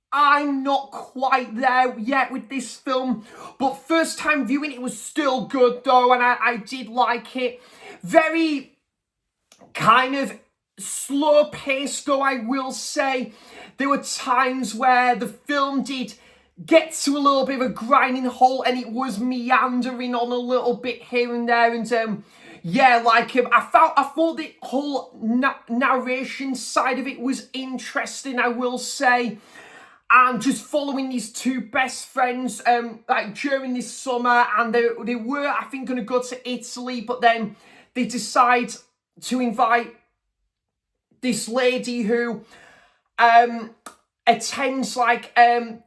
I'm not quite there yet with this film, but first time viewing, it was still good though, and I did like it. Very kind of slow paced though, I will say. There were times where the film did get to a little bit of a grinding halt, and it was meandering on a little bit here and there, and yeah, like I thought the whole narration side of it was interesting, I will say. And just following these two best friends like during this summer, and they were, I think, going to go to Italy, but then they decide to invite this lady who attends like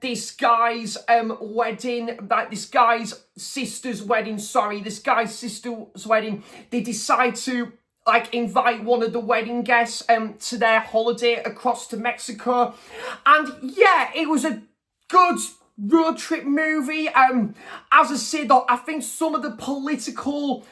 this guy's wedding, like this guy's sister's wedding. They decide to like invite one of the wedding guests to their holiday across to Mexico. And yeah, it was a good road trip movie. As I said, I think some of the political,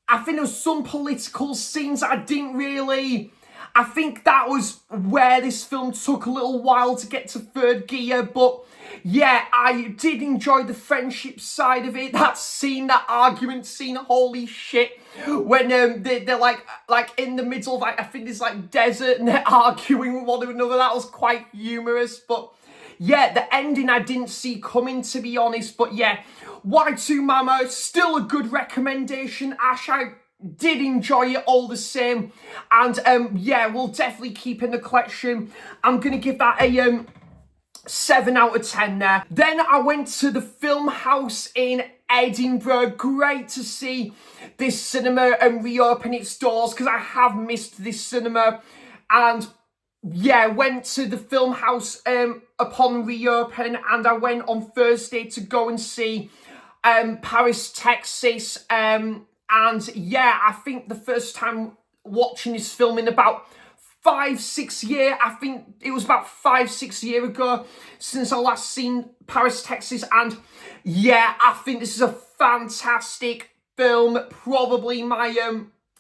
I think there was some political scenes I didn't really, I think that was where this film took a little while to get to third gear. But yeah, I did enjoy the friendship side of it. That scene, that argument scene, holy shit. When they're like in the middle of like, I think it's like desert, and they're arguing with one another. That was quite humorous. But yeah, the ending I didn't see coming, to be honest. But yeah, Y2 Mama, still a good recommendation. Ash, I did enjoy it all the same. And yeah, we'll definitely keep in the collection. I'm going to give that a 7 out of 10 there. Then I went to the Film House in Edinburgh. Great to see this cinema and reopen its doors, because I have missed this cinema. And yeah, went to the Film House upon reopen, and I went on Thursday to go and see Paris, Texas. And yeah, I think the first time watching this film in about 5-6 years, I think it was about 5-6 years ago since I last seen Paris, Texas. And yeah, I think this is a fantastic film, probably my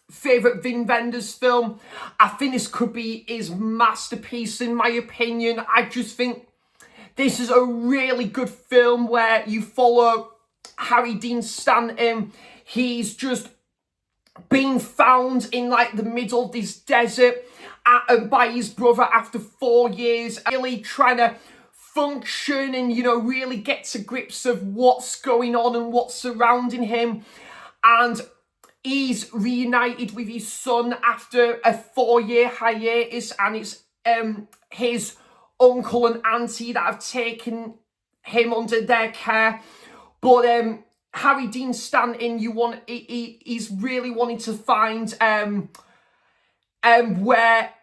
favourite Wim Wenders film. I think this could be his masterpiece, in my opinion. I just think this is a really good film where you follow Harry Dean Stanton. He's just being found in like the middle of this desert by his brother after 4 years, really trying to function and, you know, really get to grips of what's going on and what's surrounding him. And he's reunited with his son after a 4-year hiatus, and it's his uncle and auntie that have taken him under their care. But Harry Dean Stanton, he's really wanting to find where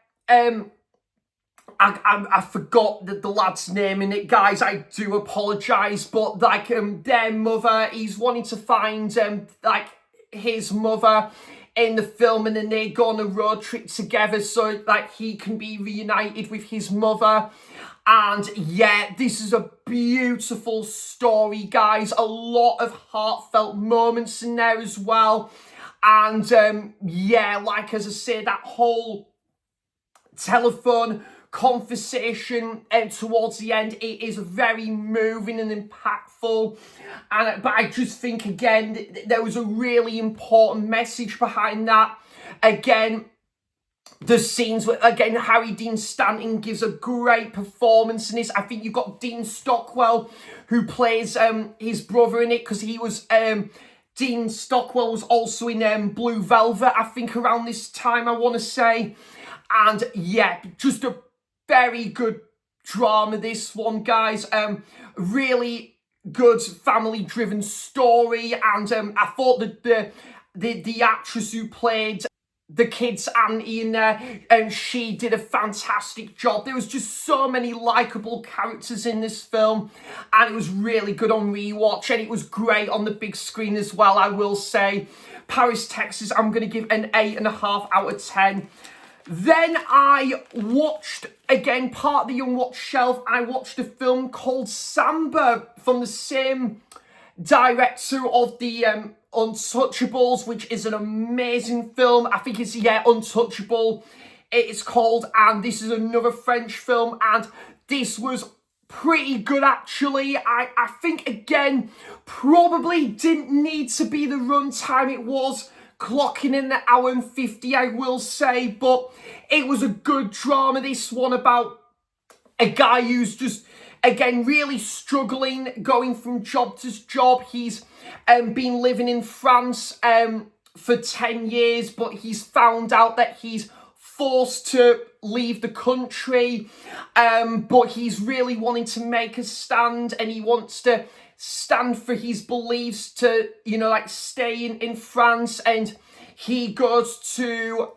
I forgot the lad's name in it, guys. I do apologise, but like their mother, he's wanting to find like his mother in the film, and then they go on a road trip together so like he can be reunited with his mother. And yeah, this is a beautiful story, guys. A lot of heartfelt moments in there as well. And yeah, like as I say, that whole telephone conversation towards the end, it is very moving and impactful. But I just think, again, there was a really important message behind that. Again, the scenes where, again, Harry Dean Stanton gives a great performance in this. I think you've got Dean Stockwell, who plays his brother in it, because he was... Dean Stockwell was also in Blue Velvet, I think, around this time, I want to say. And yeah, just a very good drama, this one, guys. Really good family-driven story. And I thought that the actress who played the kid's auntie in there, and she did a fantastic job. There was just so many likeable characters in this film, and it was really good on rewatch, and it was great on the big screen as well, I will say. Paris, Texas, I'm going to give an 8.5 out of 10. Then I watched, again, part of the unwatched shelf, I watched a film called Samba from the same director of the Untouchables, which is an amazing film. I think it's, yeah, Untouchable it's called, and this is another French film, and this was pretty good, actually. I think, again, probably didn't need to be the runtime it was, clocking in the hour and 50, I will say, but it was a good drama, this one, about a guy who's just, again, really struggling, going from job to job. He's been living in France for 10 years, but he's found out that he's forced to leave the country, but he's really wanting to make a stand, and he wants to stand for his beliefs to, you know, like stay in France. And he goes to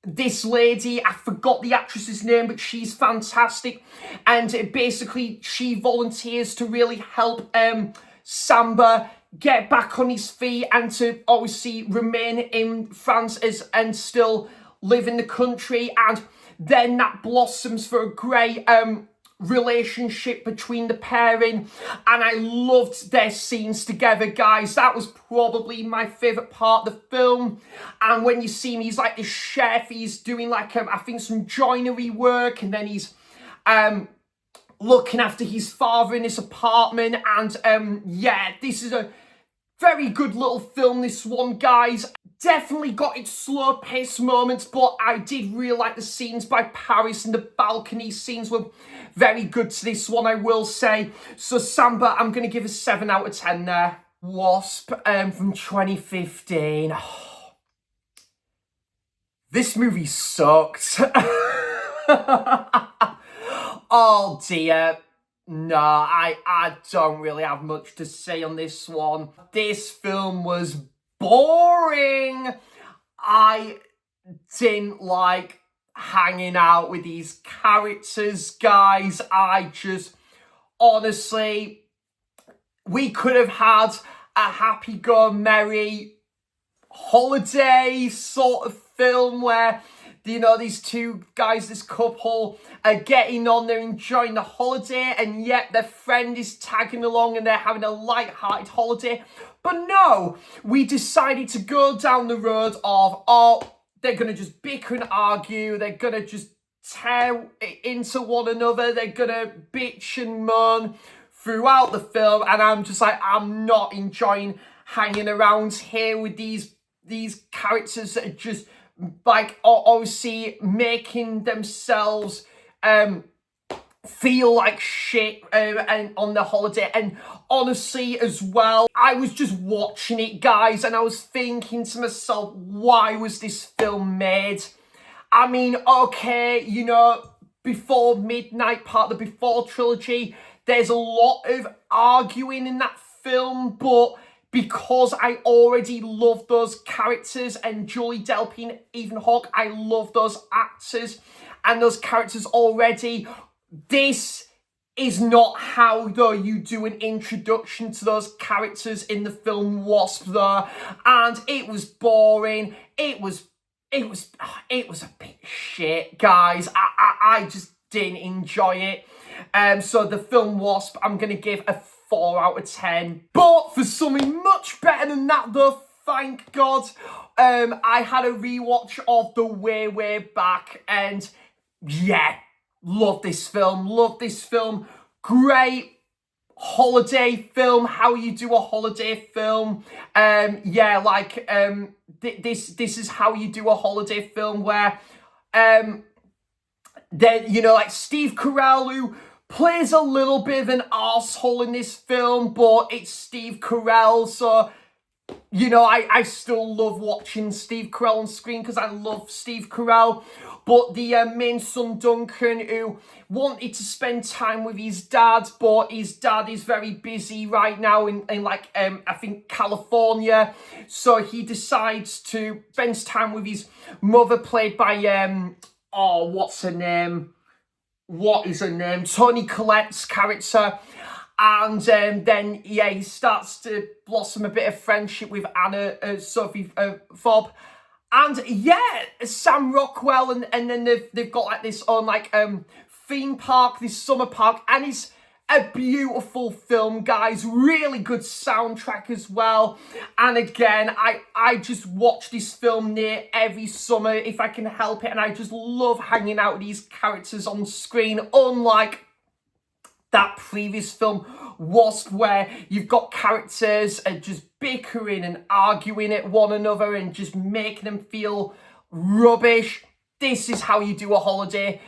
this lady, I forgot the actress's name, but she's fantastic, and basically she volunteers to really help Samba get back on his feet and to obviously remain in France and still live in the country. And then that blossoms for a great relationship between the pairing, and I loved their scenes together, guys. That was probably my favourite part of the film. And when you see him, he's like the chef, he's doing like I think some joinery work, and then he's looking after his father in his apartment. And yeah, this is a very good little film, this one, guys. Definitely got its slow paced moments, but I did really like the scenes by Paris, and the balcony scenes were very good to this one, I will say. So Samba, I'm going to give a 7 out of 10 there. Wasp from 2015. Oh, this movie sucked. Oh dear. No, I don't really have much to say on this one. This film was boring. I didn't like hanging out with these characters, guys. I just, honestly, we could have had a happy-go-merry holiday sort of film where, you know, these two guys, this couple, are getting on, they're enjoying the holiday, and yet their friend is tagging along and they're having a light-hearted holiday. But no, we decided to go down the road of, oh, they're going to just bicker and argue, they're going to just tear into one another, they're going to bitch and moan throughout the film, and I'm just like, I'm not enjoying hanging around here with these characters that are just, like, obviously making themselves feel like shit and on the holiday. And honestly as well, I was just watching it, guys, and I was thinking to myself, why was this film made? I mean, okay, you know, Before Midnight, part of the Before trilogy, there's a lot of arguing in that film, but because I already love those characters, and Julie Delpy and Ethan Hawke, I love those actors, and those characters already. This is not how, though, you do an introduction to those characters in the film Wasp, though. And it was boring. It was a bit shit, guys. I just didn't enjoy it. So the film Wasp, I'm going to give a 4 out of 10. But for something much better than that, though, thank God, I had a rewatch of The Way Back, and yeah, love this film. Great holiday film, how you do a holiday film. This is how you do a holiday film, where then, you know, like Steve Carell, who plays a little bit of an arsehole in this film, but it's Steve Carell, so, you know, I still love watching Steve Carell on screen because I love Steve Carell. But the main son, Duncan, who wanted to spend time with his dad, but his dad is very busy right now in I think, California. So he decides to spend time with his mother, played by, what's her name? What is her name? Toni Collette's character. And then, yeah, he starts to blossom a bit of friendship with Anna, Sophie Fobb. And yeah, Sam Rockwell, and then they've got like this on theme park, this summer park, and it's a beautiful film, guys. Really good soundtrack as well. And again, I just watch this film near every summer if I can help it, and I just love hanging out with these characters on screen, unlike that previous film, Wasp, where you've got characters just bickering and arguing at one another and just making them feel rubbish. This is how you do a holiday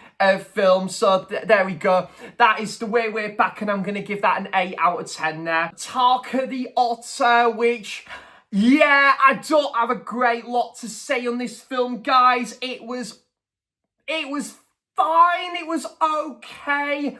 film. So there we go. That is The Way Back, and I'm going to give that an 8 out of 10 there. Tarka the Otter, which, yeah, I don't have a great lot to say on this film, guys. It was fine, it was okay.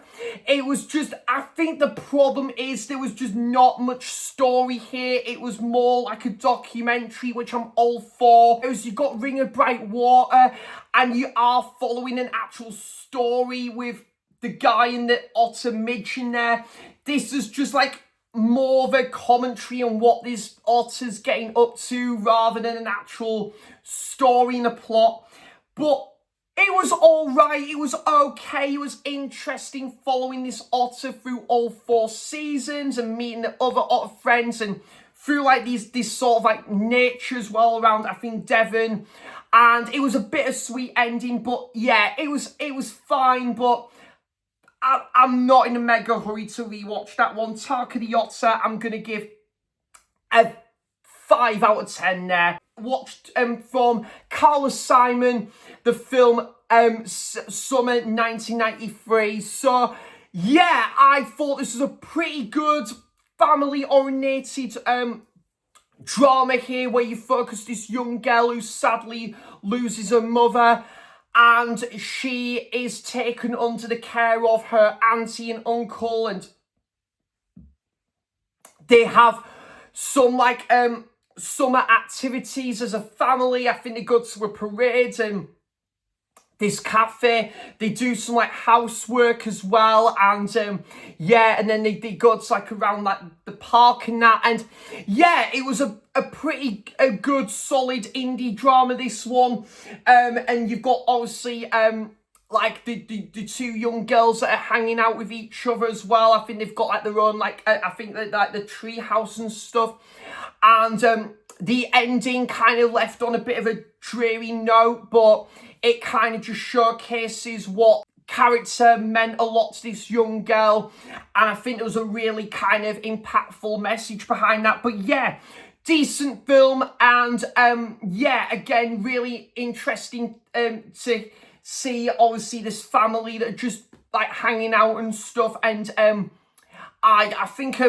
It was just, I think the problem is there was just not much story here. It was more like a documentary, which I'm all for. You've got Ring of Bright Water, and you are following an actual story with the guy in the otter midge in there. This is just like more of a commentary on what this otter's getting up to, rather than an actual story and a plot. But it was all right. It was okay. It was interesting following this otter through all 4 seasons and meeting the other otter friends, and through like this sort of like nature as well around, I think, Devon. And it was a bittersweet ending, but yeah, it was fine. But I'm not in a mega hurry to rewatch that one. Tarka the Otter, I'm gonna give a 5 out of 10 there. Watched from Carlos Simon, the film Summer 1993. So yeah, I thought this was a pretty good family-oriented drama here, where you focus this young girl who sadly loses her mother, and she is taken under the care of her auntie and uncle, and they have some summer activities as a family. I think they go to a parade and this cafe. They do some housework as well, and yeah, and then they go to around the park and that. And yeah, it was a pretty good solid indie drama, this one. And you've got obviously the 2 young girls that are hanging out with each other as well. I think they've got their own I think the tree house and stuff. And the ending kind of left on a bit of a dreary note, but it kind of just showcases what character meant a lot to this young girl. And I think there was a really kind of impactful message behind that. But yeah, decent film. And yeah, again, really interesting to see, obviously, this family that are just hanging out and stuff. And I think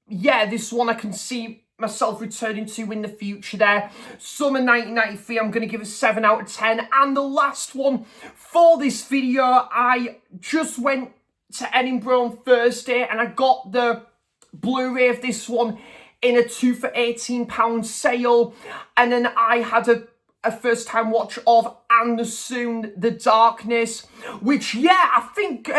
yeah, this one I can see myself returning to in the future there. Summer 1993, I'm going to give a 7 out of 10. And the last one for this video, I just went to Edinburgh on Thursday, and I got the Blu-ray of this one in a 2 for £18 sale. And then I had a first time watch of And the Soon, The Darkness, which, yeah, I think,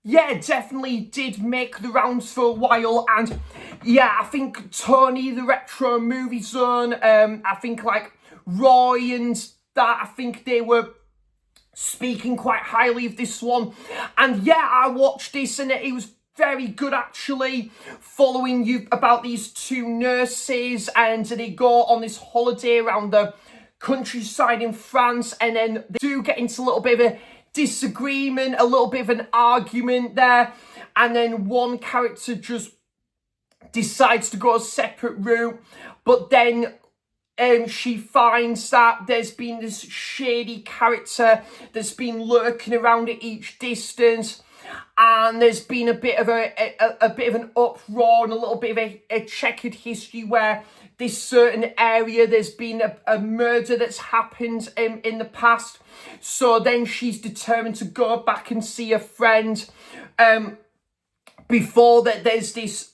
yeah, definitely did make the rounds for a while. And yeah, I think Tony, the Retro Movie Zone, I think like Roy and that, I think they were speaking quite highly of this one. And yeah, I watched this and it was very good actually, following you about these two nurses, and they go on this holiday around the countryside in France, and then they do get into a little bit of a disagreement, a little bit of an argument there, and then one character just decides to go a separate route, but then she finds that there's been this shady character that's been lurking around at each distance, and there's been a bit of an uproar and a little bit of a checkered history where this certain area there's been a murder that's happened in the past. So then she's determined to go back and see a friend before that there's this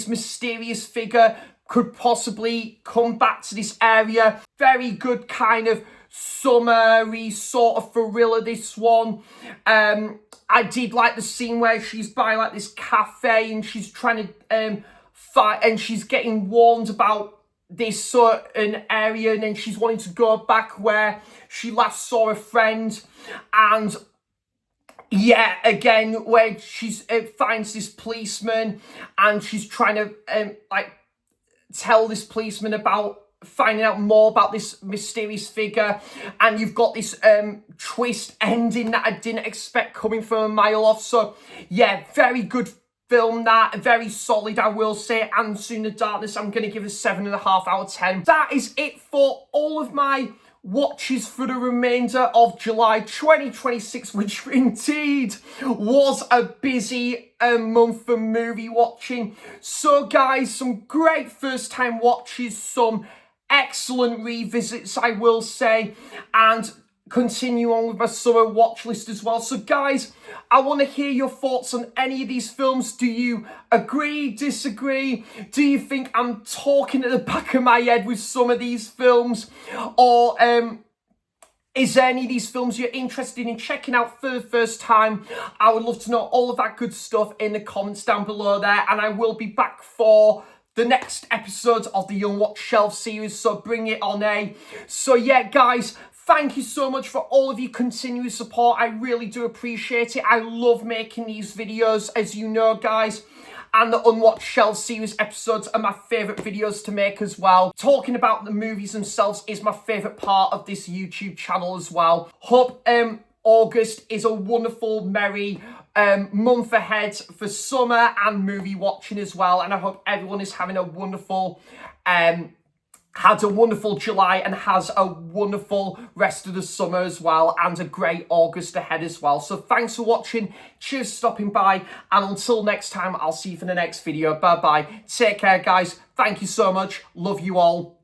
mysterious figure could possibly come back to this area. Very good kind of summery sort of thriller, this one. I did like the scene where she's by like this cafe and she's trying to fight, and she's getting warned about this certain area, and then she's wanting to go back where she last saw a friend. And yeah, again, where she's finds this policeman, and she's trying to like tell this policeman about finding out more about this mysterious figure, and you've got this twist ending that I didn't expect coming from a mile off. So yeah, very good film, that very solid, I will say. And Soon the Darkness, I'm going to give a 7.5 out of 10. That is it for all of my watches for the remainder of July 2026, which indeed was a busy month for movie watching. So guys, some great first time watches, some excellent revisits, I will say, and continue on with my summer watch list as well. So guys, I want to hear your thoughts on any of these films. Do you agree, disagree? Do you think I'm talking at the back of my head with some of these films? Or is there any of these films you're interested in checking out for the first time? I would love to know all of that good stuff in the comments down below there, and I will be back for the next episode of the Young Watch Shelf series, so bring it on, eh? So yeah, guys, thank you so much for all of your continuous support. I really do appreciate it. I love making these videos, as you know, guys. And the Unwatched Shelf series episodes are my favourite videos to make as well. Talking about the movies themselves is my favourite part of this YouTube channel as well. Hope August is a wonderful, merry month ahead for summer and movie watching as well. And I hope everyone is having a wonderful had a wonderful July and has a wonderful rest of the summer as well, and a great August ahead as well. So thanks for watching, cheers for stopping by, and until next time, I'll see you for the next video. Bye bye, take care guys, thank you so much, love you all.